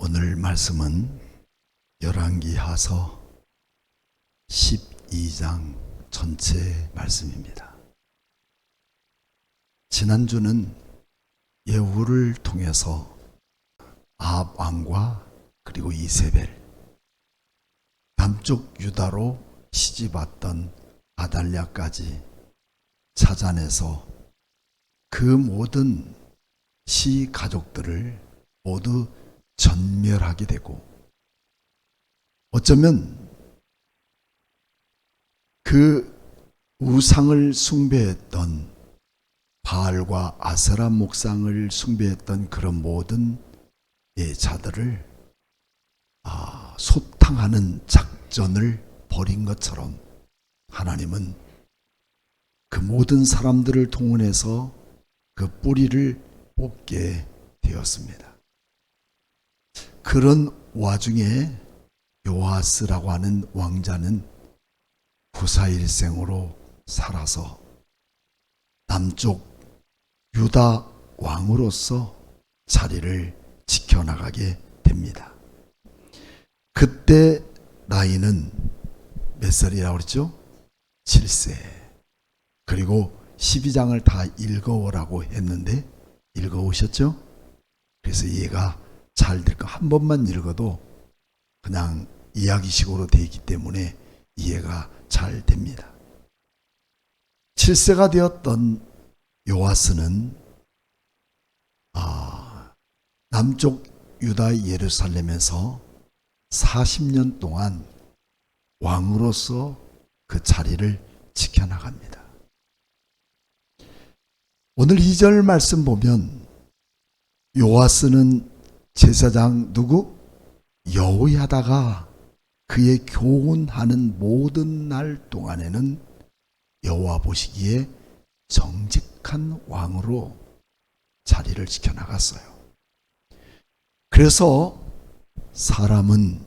오늘 말씀은 열왕기하서 12장 전체 말씀입니다. 지난주는 예후를 통해서 아합 왕과 그리고 이세벨, 남쪽 유다로 시집왔던 아달랴까지 찾아내서 그 모든 시 가족들을 모두 전멸하게 되고, 어쩌면 그 우상을 숭배했던 바알과 아세라 목상을 숭배했던 그런 모든 자들을 소탕하는 작전을 벌인 것처럼 하나님은 그 모든 사람들을 동원해서 그 뿌리를 뽑게 되었습니다. 그런 와중에 요아스라고 하는 왕자는 후사일생으로 살아서 남쪽 유다 왕으로서 자리를 지켜나가게 됩니다. 그때 나이는 몇 살이라고 그랬죠? 7세. 그리고 12장을 다 읽어오라고 했는데 읽어오셨죠? 그래서 이해가 잘 될 거. 한 번만 읽어도 그냥 이야기식으로 되어 있기 때문에 이해가 잘 됩니다. 7세가 되었던 요아스는 남쪽 유다 예루살렘에서 40년 동안 왕으로서 그 자리를 지켜나갑니다. 오늘 2절 말씀 보면 요아스는 제사장 누구? 여호야다가 그의 교훈하는 모든 날 동안에는 여호와 보시기에 정직한 왕으로 자리를 지켜나갔어요. 그래서 사람은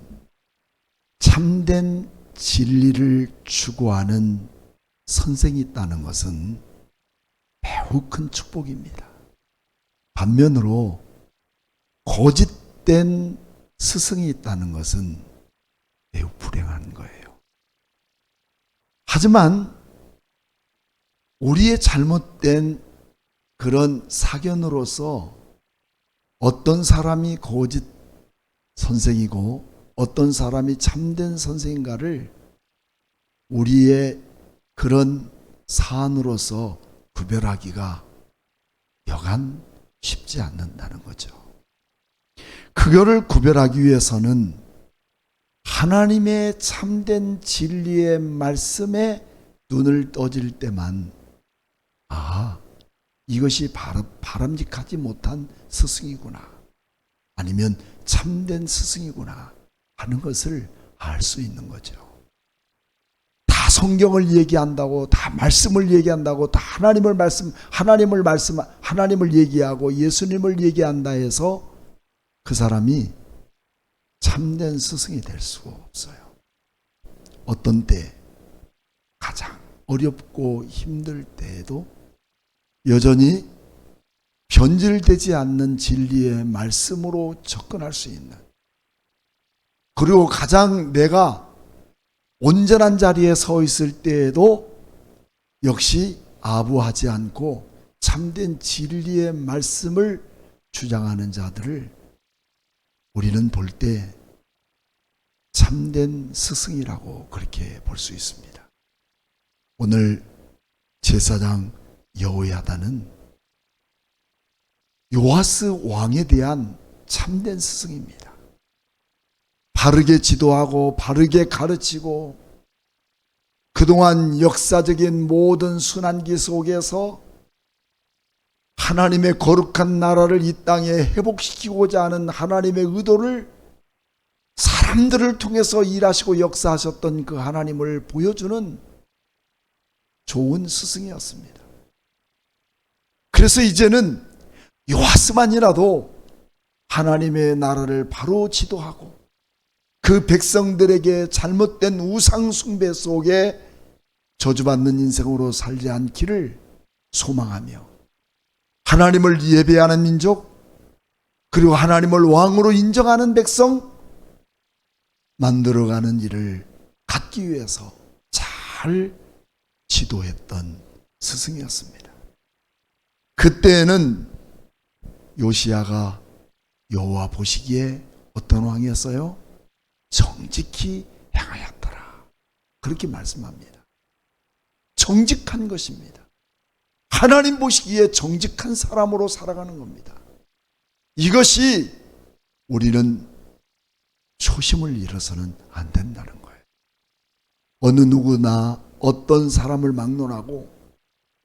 참된 진리를 추구하는 선생이 있다는 것은 매우 큰 축복입니다. 반면으로 거짓된 스승이 있다는 것은 매우 불행한 거예요. 하지만 우리의 잘못된 그런 사견으로서 어떤 사람이 거짓 선생이고 어떤 사람이 참된 선생인가를 우리의 그런 사안으로서 구별하기가 여간 쉽지 않는다는 거죠. 그거를 구별하기 위해서는 하나님의 참된 진리의 말씀에 눈을 떠질 때만 이것이 바람직하지 못한 스승이구나, 아니면 참된 스승이구나 하는 것을 알 수 있는 거죠. 다 성경을 얘기한다고, 다 말씀을 얘기한다고, 다 하나님을 얘기하고 예수님을 얘기한다 해서 그 사람이 참된 스승이 될 수가 없어요. 어떤 때, 가장 어렵고 힘들 때에도 여전히 변질되지 않는 진리의 말씀으로 접근할 수 있는, 그리고 가장 내가 온전한 자리에 서 있을 때에도 역시 아부하지 않고 참된 진리의 말씀을 주장하는 자들을 우리는 볼 때 참된 스승이라고 그렇게 볼 수 있습니다. 오늘 제사장 여호야다는 요아스 왕에 대한 참된 스승입니다. 바르게 지도하고 바르게 가르치고 그동안 역사적인 모든 순환기 속에서 하나님의 거룩한 나라를 이 땅에 회복시키고자 하는 하나님의 의도를 사람들을 통해서 일하시고 역사하셨던 그 하나님을 보여주는 좋은 스승이었습니다. 그래서 이제는 요아스만이라도 하나님의 나라를 바로 지도하고 그 백성들에게 잘못된 우상 숭배 속에 저주받는 인생으로 살지 않기를 소망하며 하나님을 예배하는 민족, 그리고 하나님을 왕으로 인정하는 백성 만들어가는 일을 갖기 위해서 잘 지도했던 스승이었습니다. 그때는 요시야가 여호와 보시기에 어떤 왕이었어요? 정직히 행하였더라. 그렇게 말씀합니다. 정직한 것입니다. 하나님 보시기에 정직한 사람으로 살아가는 겁니다. 이것이 우리는 초심을 잃어서는 안 된다는 거예요. 어느 누구나 어떤 사람을 막론하고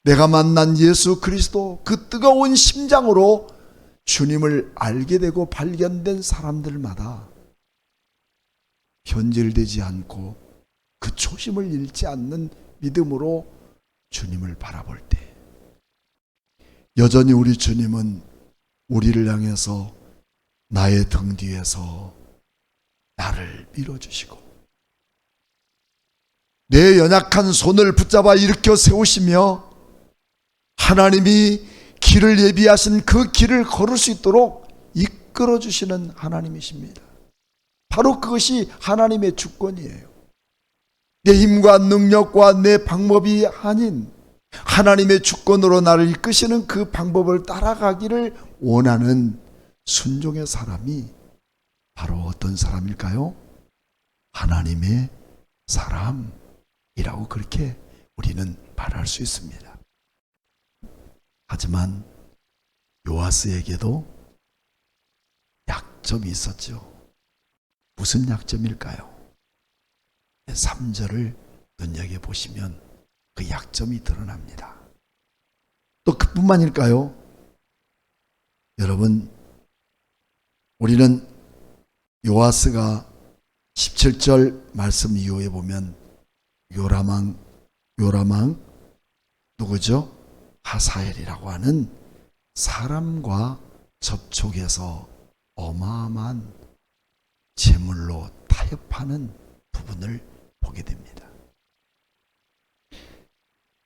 내가 만난 예수 그리스도 그 뜨거운 심장으로 주님을 알게 되고 발견된 사람들마다 변질되지 않고 그 초심을 잃지 않는 믿음으로 주님을 바라볼 때 여전히 우리 주님은 우리를 향해서 나의 등 뒤에서 나를 밀어주시고 내 연약한 손을 붙잡아 일으켜 세우시며 하나님이 길을 예비하신 그 길을 걸을 수 있도록 이끌어 주시는 하나님이십니다. 바로 그것이 하나님의 주권이에요. 내 힘과 능력과 내 방법이 아닌 하나님의 주권으로 나를 이끄시는 그 방법을 따라가기를 원하는 순종의 사람이 바로 어떤 사람일까요? 하나님의 사람이라고 그렇게 우리는 말할 수 있습니다. 하지만 요아스에게도 약점이 있었죠. 무슨 약점일까요? 3절을 눈여겨보시면 그 약점이 드러납니다. 또 그뿐만일까요? 여러분, 우리는 요아스가 17절 말씀 이후에 보면 요람왕 누구죠? 하사엘이라고 하는 사람과 접촉해서 어마어마한 재물로 타협하는 부분을 보게 됩니다.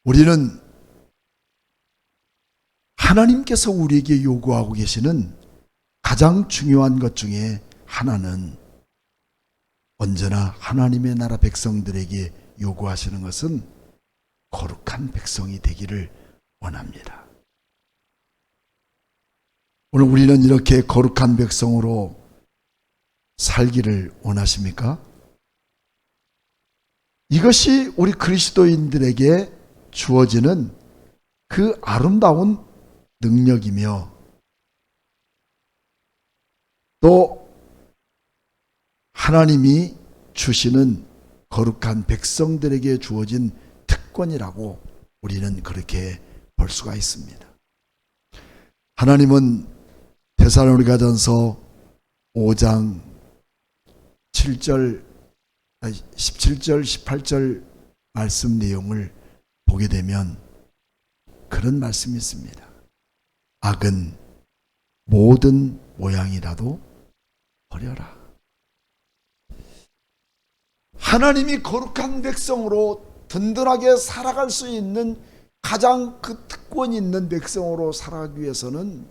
우리는 하나님께서 우리에게 요구하고 계시는 가장 중요한 것 중에 하나는 언제나 하나님의 나라 백성들에게 요구하시는 것은 거룩한 백성이 되기를 원합니다. 오늘 우리는 이렇게 거룩한 백성으로 살기를 원하십니까? 이것이 우리 그리스도인들에게 주어지는 그 아름다운 능력이며 또 하나님이 주시는 거룩한 백성들에게 주어진 특권이라고 우리는 그렇게 볼 수가 있습니다. 하나님은 데살로니가전서 5장 17절 18절 말씀 내용을 보게 되면 그런 말씀이 있습니다. 악은 모든 모양이라도 버려라. 하나님이 거룩한 백성으로 든든하게 살아갈 수 있는 가장 그 특권이 있는 백성으로 살아가기 위해서는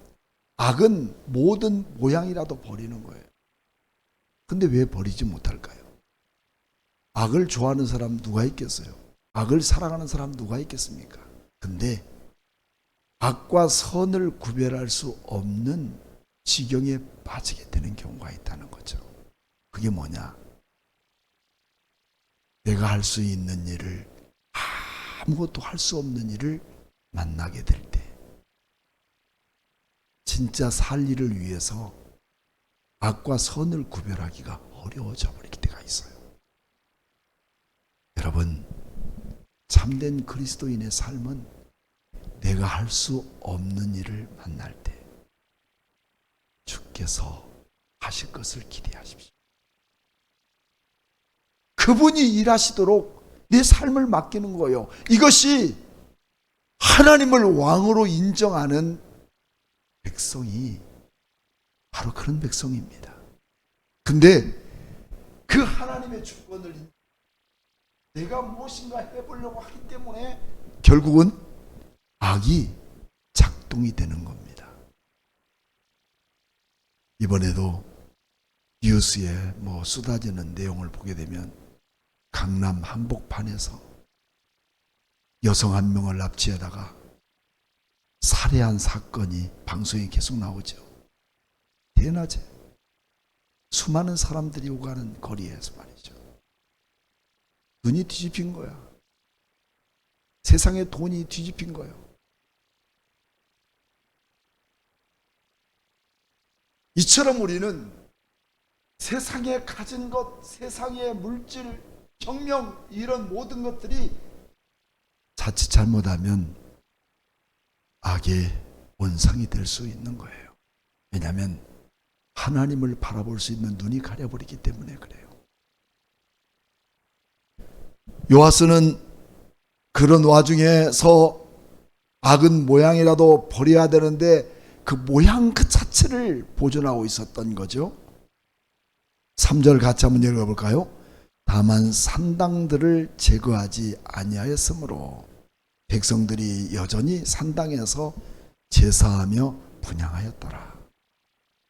악은 모든 모양이라도 버리는 거예요. 근데 왜 버리지 못할까요? 악을 좋아하는 사람 누가 있겠어요? 악을 사랑하는 사람 누가 있겠습니까? 근데 악과 선을 구별할 수 없는 지경에 빠지게 되는 경우가 있다는 거죠. 그게 뭐냐? 내가 할 수 있는 일을 아무것도 할 수 없는 일을 만나게 될 때 진짜 살 일을 위해서 악과 선을 구별하기가 어려워져 버릴 때가 있어요. 여러분, 참된 그리스도인의 삶은 내가 할 수 없는 일을 만날 때 주께서 하실 것을 기대하십시오. 그분이 일하시도록 내 삶을 맡기는 거예요. 이것이 하나님을 왕으로 인정하는 백성이 바로 그런 백성입니다. 근데 그 하나님의 주권을 내가 무엇인가 해보려고 하기 때문에 결국은 악이 작동이 되는 겁니다. 이번에도 뉴스에 쏟아지는 내용을 보게 되면 강남 한복판에서 여성 한 명을 납치하다가 살해한 사건이 방송에 계속 나오죠. 대낮에 수많은 사람들이 오가는 거리에서 말이죠. 눈이 뒤집힌 거야. 세상의 돈이 뒤집힌 거예요. 이처럼 우리는 세상에 가진 것, 세상의 물질, 정명, 이런 모든 것들이 자칫 잘못하면 악의 원상이 될 수 있는 거예요. 왜냐하면 하나님을 바라볼 수 있는 눈이 가려버리기 때문에 그래요. 요아스는 그런 와중에서 악은 모양이라도 버려야 되는데 그 모양 그 자체를 보존하고 있었던 거죠. 3절 같이 한번 읽어볼까요? 다만 산당들을 제거하지 아니하였으므로 백성들이 여전히 산당에서 제사하며 분향하였더라.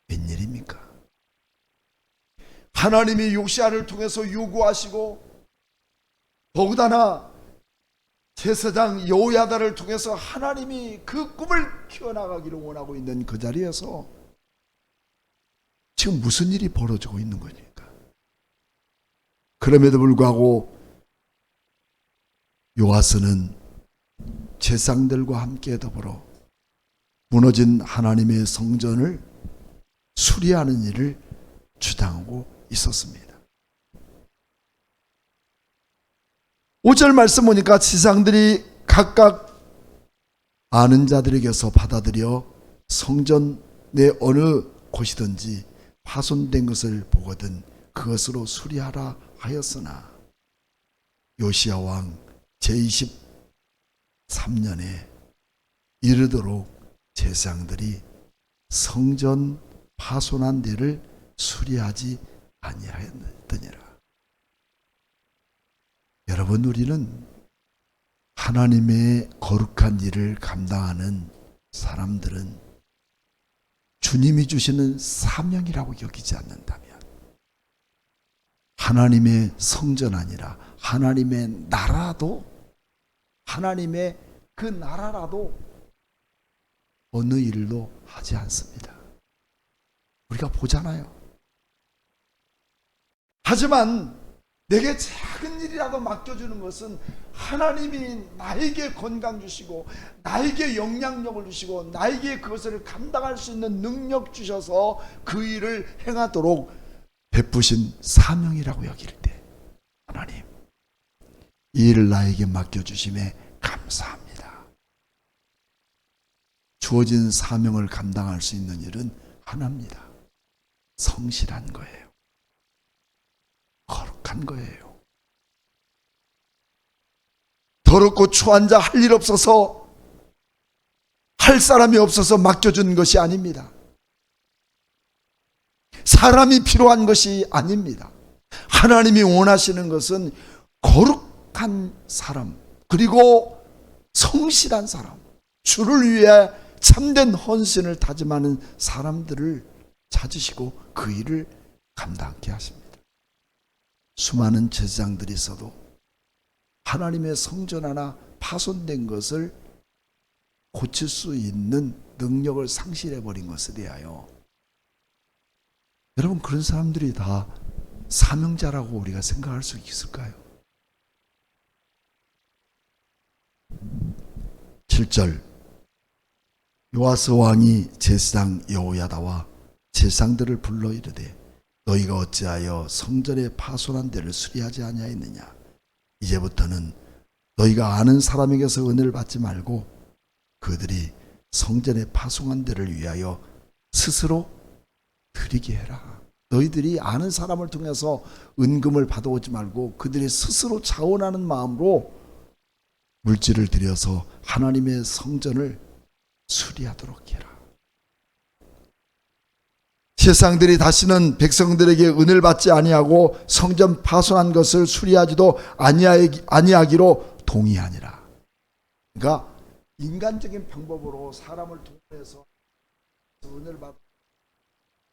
웬일입니까? 하나님이 요시야를 통해서 요구하시고 더구나 제사장 여호야다를 통해서 하나님이 그 꿈을 키워나가기를 원하고 있는 그 자리에서 지금 무슨 일이 벌어지고 있는 거니까. 그럼에도 불구하고 요아스는 제사장들과 함께 더불어 무너진 하나님의 성전을 수리하는 일을 주장하고 있었습니다. 5절 말씀 보니까 지상들이 각각 아는 자들에게서 받아들여 성전의 어느 곳이든지 파손된 것을 보거든 그것으로 수리하라 하였으나 요시야 왕 제23년에 이르도록 제사장들이 성전 파손한 데를 수리하지 아니하였더니라. 여러분, 우리는 하나님의 거룩한 일을 감당하는 사람들은 주님이 주시는 사명이라고 여기지 않는다면 하나님의 성전 아니라 하나님의 나라도, 하나님의 그 나라라도 어느 일도 하지 않습니다. 우리가 보잖아요. 하지만 내게 작은 일이라도 맡겨주는 것은 하나님이 나에게 건강 주시고 나에게 영향력을 주시고 나에게 그것을 감당할 수 있는 능력 주셔서 그 일을 행하도록 베푸신 사명이라고 여길 때 하나님, 이 일을 나에게 맡겨주심에 감사합니다. 주어진 사명을 감당할 수 있는 일은 하나입니다. 성실한 거예요. 거룩한 거예요. 더럽고 추한 자 할 일 없어서, 할 사람이 없어서 맡겨준 것이 아닙니다. 사람이 필요한 것이 아닙니다. 하나님이 원하시는 것은 거룩한 사람, 그리고 성실한 사람, 주를 위해 참된 헌신을 다짐하는 사람들을 찾으시고 그 일을 감당하게 하십니다. 수많은 제사장들이 있어도 하나님의 성전 하나 파손된 것을 고칠 수 있는 능력을 상실해버린 것에 대하여, 여러분, 그런 사람들이 다 사명자라고 우리가 생각할 수 있을까요? 7절, 요아스 왕이 제사장 여호야다와 제사장들을 불러 이르되 너희가 어찌하여 성전의 파손한 데를 수리하지 아니하였느냐? 이제부터는 너희가 아는 사람에게서 은혜를 받지 말고 그들이 성전의 파손한 데를 위하여 스스로 드리게 해라. 너희들이 아는 사람을 통해서 은금을 받아오지 말고 그들이 스스로 자원하는 마음으로 물질을 들여서 하나님의 성전을 수리하도록 해라. 제사장들이 다시는 백성들에게 은혜를 받지 아니하고 성전 파손한 것을 수리하지도 아니하기로 동의하니라. 그러니까 인간적인 방법으로 사람을 통해서 은혜를 받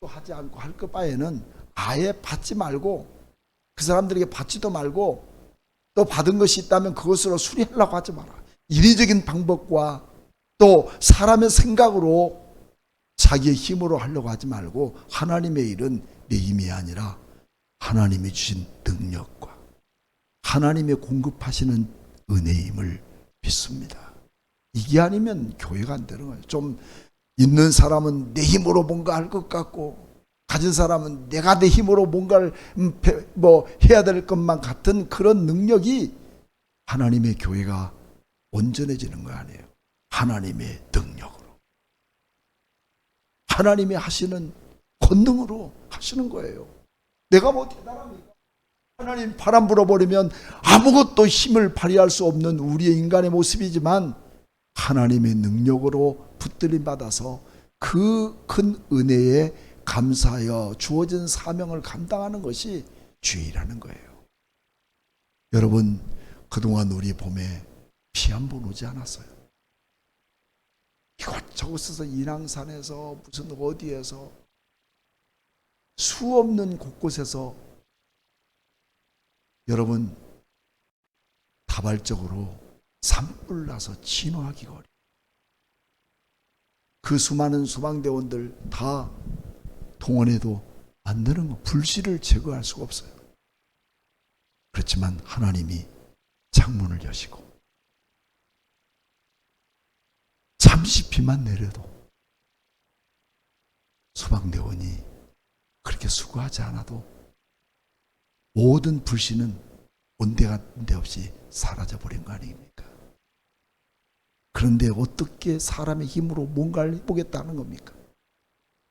하지 않고 할 것 바에는 아예 받지 말고, 그 사람들에게 받지도 말고, 또 받은 것이 있다면 그것으로 수리하려고 하지 마라. 인위적인 방법과 또 사람의 생각으로 자기의 힘으로 하려고 하지 말고, 하나님의 일은 내 힘이 아니라 하나님이 주신 능력과 하나님의 공급하시는 은혜의 힘을 믿습니다. 이게 아니면 교회가 안 되는 거예요. 좀 있는 사람은 내 힘으로 뭔가 할 것 같고, 가진 사람은 내가 내 힘으로 뭔가를 해야 될 것만 같은 그런 능력이 하나님의 교회가 온전해지는 거 아니에요. 하나님의 능력으로, 하나님이 하시는 권능으로 하시는 거예요. 내가 뭐 대단합니까? 하나님 바람 불어버리면 아무것도 힘을 발휘할 수 없는 우리의 인간의 모습이지만, 하나님의 능력으로 붙들림 받아서 그 큰 은혜에 감사하여 주어진 사명을 감당하는 것이 주의라는 거예요. 여러분, 그동안 우리 봄에 비 한 번 오지 않았어요. 이곳저곳에서 인왕산에서 무슨 어디에서 수없는 곳곳에서 여러분 다발적으로 산불 나서 진화하기 어려워요. 그 수많은 소방대원들 다 동원해도 안 되는 거, 불씨를 제거할 수가 없어요. 그렇지만 하나님이 창문을 여시고 잠시 비만 내려도 소방대원이 그렇게 수고하지 않아도 모든 불씨는 온데간데 없이 사라져버린 거 아닙니까? 그런데 어떻게 사람의 힘으로 뭔가를 해보겠다는 겁니까?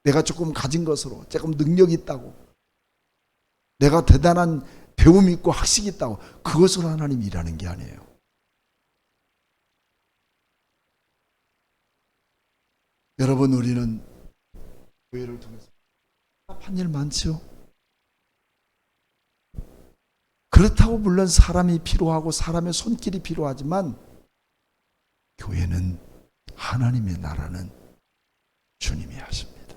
내가 조금 가진 것으로, 조금 능력이 있다고, 내가 대단한 배움이 있고 학식이 있다고 그것으로 하나님이 일하는 게 아니에요. 여러분, 우리는 교회를 통해서 답답한 일 많죠. 그렇다고 물론 사람이 필요하고 사람의 손길이 필요하지만, 교회는 하나님의 나라는 주님이 하십니다.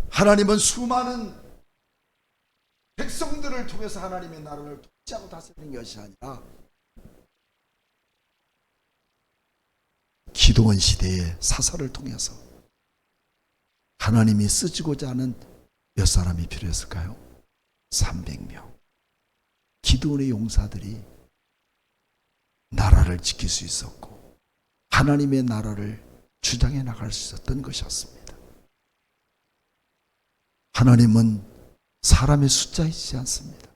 하나님은 수많은 백성들을 통해서 하나님의 나라를 통치하고 다스리는 것이 아니라, 기도원 시대의 사사를 통해서 하나님이 쓰시고자 하는 몇 사람이 필요했을까요? 300명. 기도원의 용사들이 나라를 지킬 수 있었고 하나님의 나라를 주장해 나갈 수 있었던 것이었습니다. 하나님은 사람의 숫자에 있지 않습니다.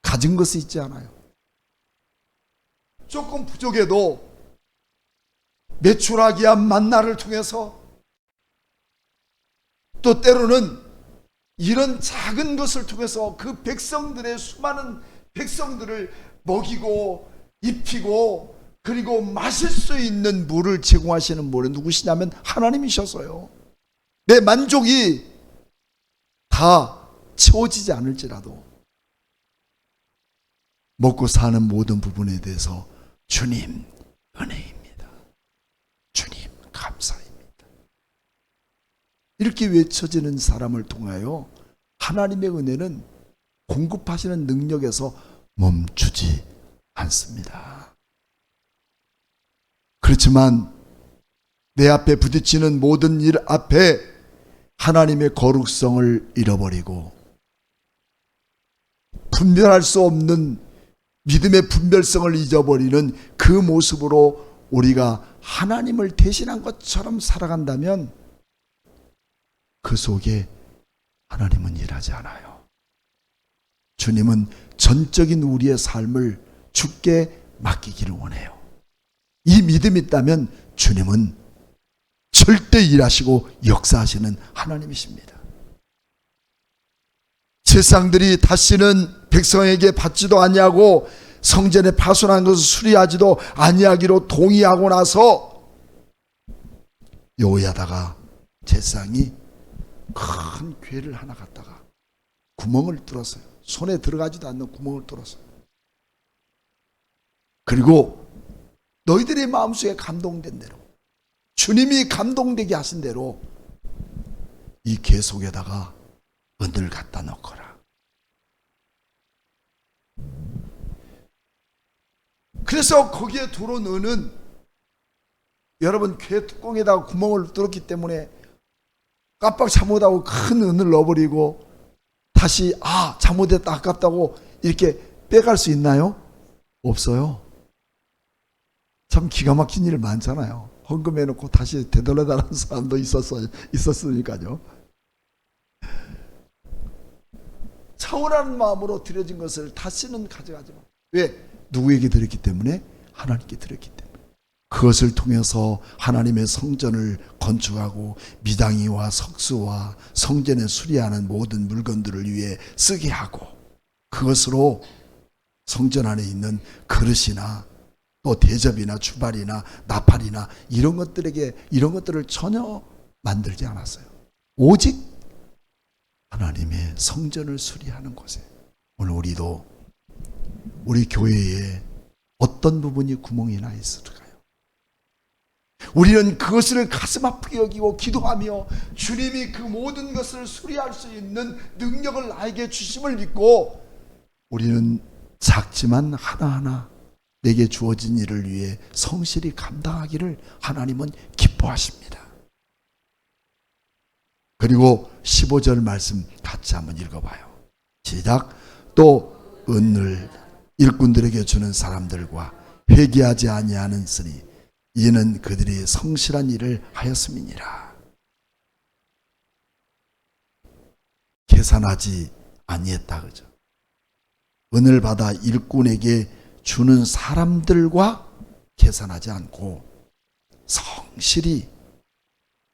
가진 것이 있지 않아요. 조금 부족해도 메추라기 한 만나를 통해서, 또 때로는 이런 작은 것을 통해서 그 백성들의 수많은 백성들을 먹이고 입히고 그리고 마실 수 있는 물을 제공하시는 분은 누구시냐면 하나님이셔서요. 내 만족이 다 채워지지 않을지라도 먹고 사는 모든 부분에 대해서 주님 은혜입니다. 주님 감사입니다. 이렇게 외쳐지는 사람을 통하여 하나님의 은혜는 공급하시는 능력에서 멈추지 않습니다. 그렇지만 내 앞에 부딪히는 모든 일 앞에 하나님의 거룩성을 잃어버리고 분별할 수 없는 믿음의 분별성을 잊어버리는 그 모습으로 우리가 하나님을 대신한 것처럼 살아간다면 그 속에 하나님은 일하지 않아요. 주님은 전적인 우리의 삶을 주께 맡기기를 원해요. 이 믿음이 있다면 주님은 절대 일하시고 역사하시는 하나님이십니다. 제사장들이 다시는 백성에게 받지도 아니하고 성전에 파손한 것을 수리하지도 아니하기로 동의하고 나서 여호야다가 제사장이 큰 괴를 하나 갖다가 구멍을 뚫었어요. 손에 들어가지도 않는 구멍을 뚫었어요. 그리고 너희들의 마음속에 감동된 대로, 주님이 감동되게 하신 대로 이 궤 속에다가 은을 갖다 넣거라. 그래서 거기에 들어온 은은 여러분 궤 뚜껑에다가 구멍을 뚫었기 때문에 깜빡 잘못하고 큰 은을 넣어버리고 다시 잘못했다 아깝다고 이렇게 빼갈 수 있나요? 없어요. 참 기가 막힌 일 많잖아요. 헌금해놓고 다시 되돌려달라는 사람도 있었으니까요. 차원하는 마음으로 드려진 것을 다시는 가져가지 마. 왜? 누구에게 드렸기 때문에? 하나님께 드렸기 때문에. 그것을 통해서 하나님의 성전을 건축하고 미당이와 석수와 성전에 수리하는 모든 물건들을 위해 쓰게 하고, 그것으로 성전 안에 있는 그릇이나 또 대접이나 주발이나 나팔이나 이런 것들을 전혀 만들지 않았어요. 오직 하나님의 성전을 수리하는 곳에. 오늘 우리도 우리 교회에 어떤 부분이 구멍이 나 있을까요? 우리는 그것을 가슴 아프게 여기고 기도하며 주님이 그 모든 것을 수리할 수 있는 능력을 나에게 주심을 믿고, 우리는 작지만 하나하나 내게 주어진 일을 위해 성실히 감당하기를 하나님은 기뻐하십니다. 그리고 15절 말씀 같이 한번 읽어봐요. 시작. 또 은을 일꾼들에게 주는 사람들과 회개하지 아니하는 쓰니 이는 그들이 성실한 일을 하였음이니라. 계산하지 아니했다, 그죠? 은을 받아 일꾼에게 주는 사람들과 계산하지 않고 성실히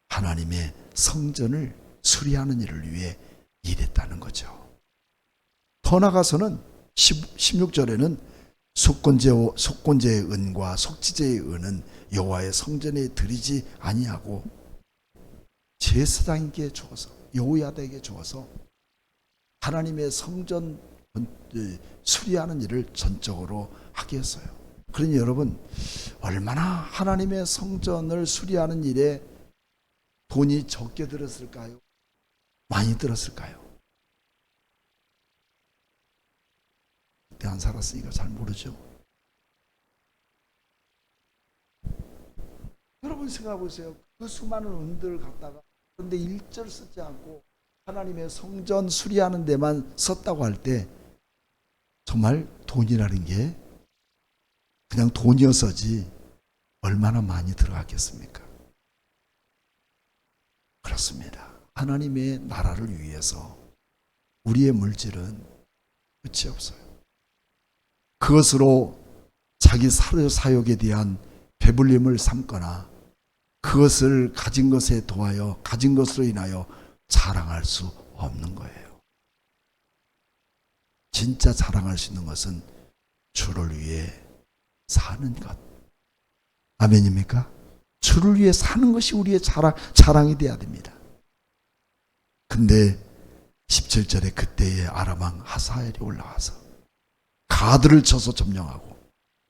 하나님의 성전을 수리하는 일을 위해 일했다는 거죠. 더 나아가서는 16절에는 속건제의 은과 속지제의 은은 여호와의 성전에 드리지 아니하고 제사장에게 주어서, 여호야다에게 주어서 하나님의 성전 수리하는 일을 전적으로 하게 했어요. 그러니 여러분, 얼마나 하나님의 성전을 수리하는 일에 돈이 적게 들었을까요? 많이 들었을까요? 그때 안 살았으니까 잘 모르죠. 여러분 생각해 보세요. 그 수많은 은들을 갖다가 그런데 일절 쓰지 않고 하나님의 성전 수리하는 데만 썼다고 할 때 정말 돈이라는 게 그냥 돈이어서지 얼마나 많이 들어갔겠습니까? 그렇습니다. 하나님의 나라를 위해서 우리의 물질은 끝이 없어요. 그것으로 자기 사욕에 대한 배불림을 삼거나 그것을 가진 것으로 인하여 자랑할 수 없는 거예요. 진짜 자랑할 수 있는 것은 주를 위해 사는 것. 아멘입니까? 주를 위해 사는 것이 우리의 자랑이 되어야 됩니다. 근데 17절에 그때에 아람왕 하사엘이 올라와서 가드를 쳐서 점령하고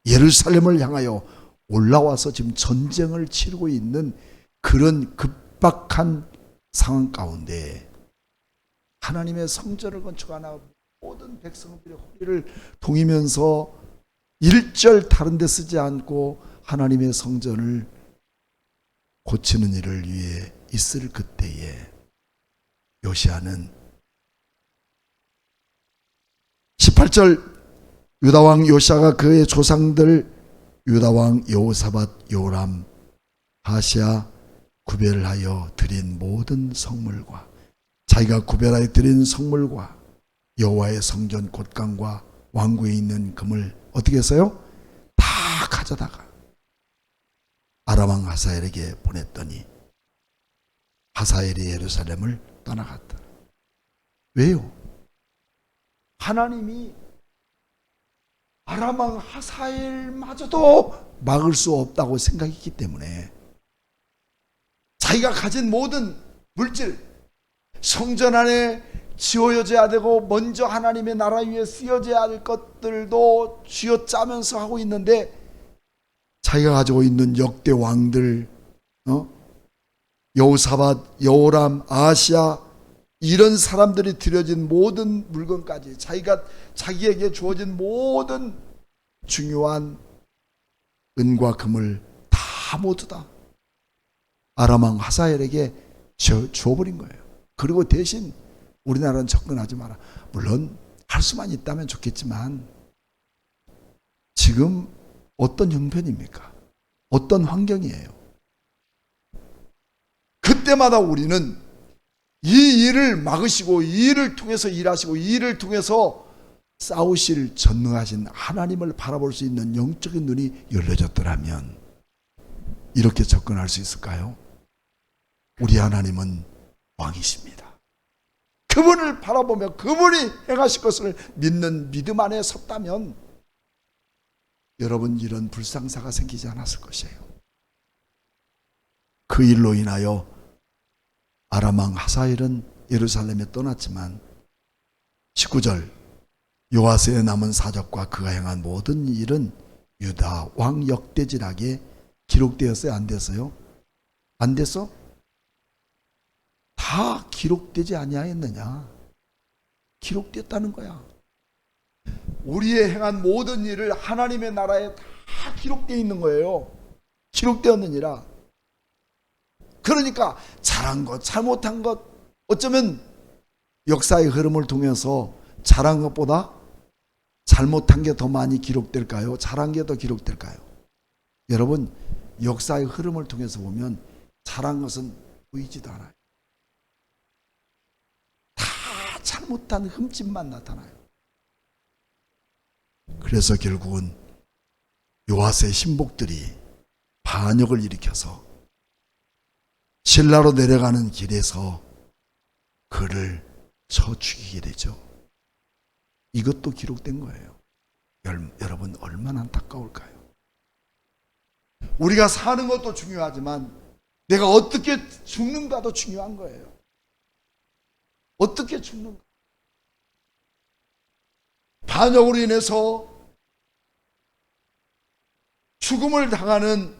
예루살렘을 향하여 올라와서 지금 전쟁을 치르고 있는 그런 급박한 상황 가운데 하나님의 성전을 건축하나 모든 백성들의 허리를 동이면서 일절 다른 데 쓰지 않고 하나님의 성전을 고치는 일을 위해 있을 그때에 요시야는 18절 유다왕 요시야가 그의 조상들 유다왕 여호사밧 요람 하시야 구별하여 드린 모든 성물과 자기가 구별하여 드린 성물과 여호와의 성전 곳간과 왕궁에 있는 금을 어떻게 했어요? 다 가져다가 아람왕 하사엘에게 보냈더니 하사엘이 예루살렘을 떠나갔다. 왜요? 하나님이 아람왕 하사엘마저도 막을 수 없다고 생각했기 때문에 자기가 가진 모든 물질, 성전 안에 지어져야 되고 먼저 하나님의 나라 위에 쓰여져야 할 것들도 쥐어짜면서 하고 있는데 자기가 가지고 있는 역대 왕들, 여호사밧, 여호람, 아하시야, 이런 사람들이 들여진 모든 물건까지, 자기에게 주어진 모든 중요한 은과 금을 다 모두 다 아람 왕 하사엘에게 주어버린 거예요. 그리고 대신 우리나라는 접근하지 마라. 물론 할 수만 있다면 좋겠지만 지금 어떤 형편입니까? 어떤 환경이에요? 그때마다 우리는 이 일을 막으시고 이 일을 통해서 일하시고 이 일을 통해서 싸우실 전능하신 하나님을 바라볼 수 있는 영적인 눈이 열려졌더라면 이렇게 접근할 수 있을까요? 우리 하나님은 왕이십니다. 그분을 바라보며 그분이 행하실 것을 믿는 믿음 안에 섰다면 여러분, 이런 불상사가 생기지 않았을 것이에요. 그 일로 인하여 아람 왕 하사엘은 예루살렘에 떠났지만 19절 요아스의 남은 사적과 그가 행한 모든 일은 유다 왕 역대지락에 기록되었어요? 안 됐어요? 안 됐어? 다 기록되지 아니하였느냐? 기록됐다는 거야. 우리의 행한 모든 일을 하나님의 나라에 다 기록되어 있는 거예요. 기록되었느니라. 그러니까 잘한 것, 잘못한 것, 어쩌면 역사의 흐름을 통해서 잘한 것보다 잘못한 게 더 많이 기록될까요? 잘한 게 더 기록될까요? 여러분, 역사의 흐름을 통해서 보면 잘한 것은 보이지도 않아요. 다 잘못한 흠집만 나타나요. 그래서 결국은 요아스의 신복들이 반역을 일으켜서 신라로 내려가는 길에서 그를 쳐 죽이게 되죠. 이것도 기록된 거예요. 여러분, 얼마나 안타까울까요? 우리가 사는 것도 중요하지만 내가 어떻게 죽는가도 중요한 거예요. 어떻게 죽는가. 반역으로 인해서 죽음을 당하는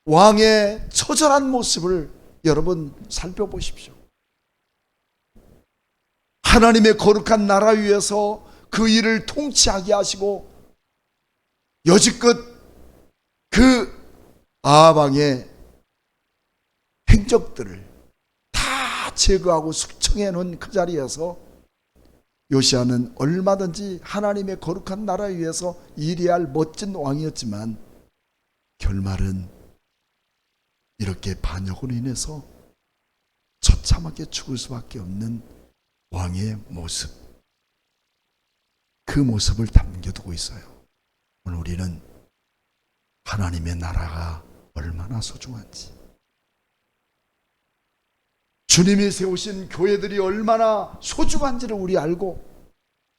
왕의 처절한 모습을 여러분 살펴보십시오. 하나님의 거룩한 나라 위에서 그 일을 통치하게 하시고 여지껏 그 아합 왕의 행적들을 다 제거하고 숙청해 놓은 그 자리에서 요시아는 얼마든지 하나님의 거룩한 나라 위에서 일해야 할 멋진 왕이었지만 결말은 이렇게 반역으로 인해서 처참하게 죽을 수밖에 없는 왕의 모습, 그 모습을 담겨두고 있어요. 오늘 우리는 하나님의 나라가 얼마나 소중한지, 주님이 세우신 교회들이 얼마나 소중한지를 우리 알고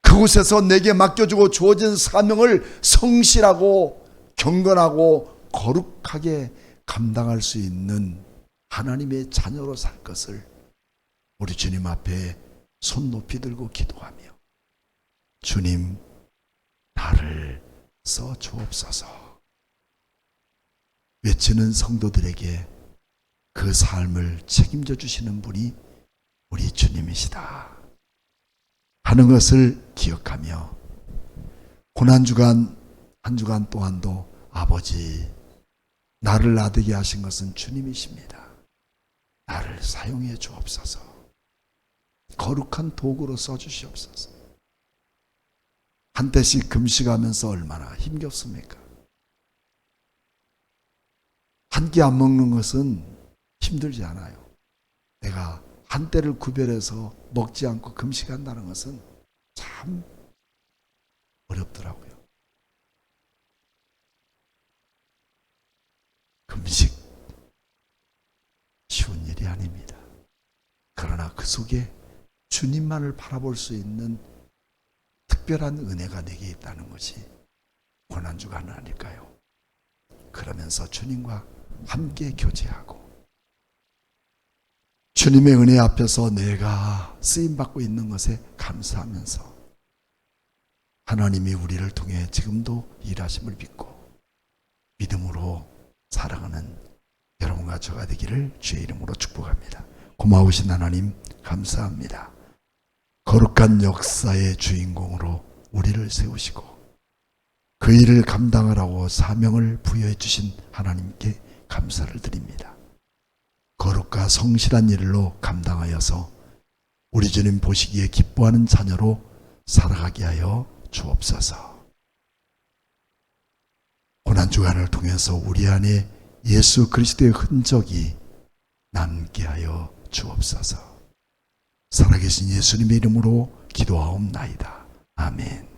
그곳에서 내게 맡겨주고 주어진 사명을 성실하고 경건하고 거룩하게 감당할 수 있는 하나님의 자녀로 살 것을 우리 주님 앞에 손 높이 들고 기도하며 주님, 나를 써 주옵소서 외치는 성도들에게 그 삶을 책임져 주시는 분이 우리 주님이시다 하는 것을 기억하며 고난주간 한 주간 동안도 아버지, 나를 나되게 하신 것은 주님이십니다. 나를 사용해 주옵소서. 거룩한 도구로 써주시옵소서. 한때씩 금식하면서 얼마나 힘겹습니까? 한 끼 안 먹는 것은 힘들지 않아요. 내가 한때를 구별해서 먹지 않고 금식한다는 것은 참 어렵더라고요. 금식 쉬운 일이 아닙니다. 그러나 그 속에 주님만을 바라볼 수 있는 특별한 은혜가 내게 있다는 것이 고난주간 아닐까요? 그러면서 주님과 함께 교제하고 주님의 은혜 앞에서 내가 쓰임받고 있는 것에 감사하면서 하나님이 우리를 통해 지금도 일하심을 믿고 믿음으로 살아가는 여러분과 저가 되기를 주의 이름으로 축복합니다. 고마우신 하나님 감사합니다. 거룩한 역사의 주인공으로 우리를 세우시고 그 일을 감당하라고 사명을 부여해 주신 하나님께 감사를 드립니다. 거룩과 성실한 일로 감당하여서 우리 주님 보시기에 기뻐하는 자녀로 살아가게 하여 주옵소서. 고난주간을 통해서 우리 안에 예수 그리스도의 흔적이 남게 하여 주옵소서. 살아계신 예수님의 이름으로 기도하옵나이다. 아멘.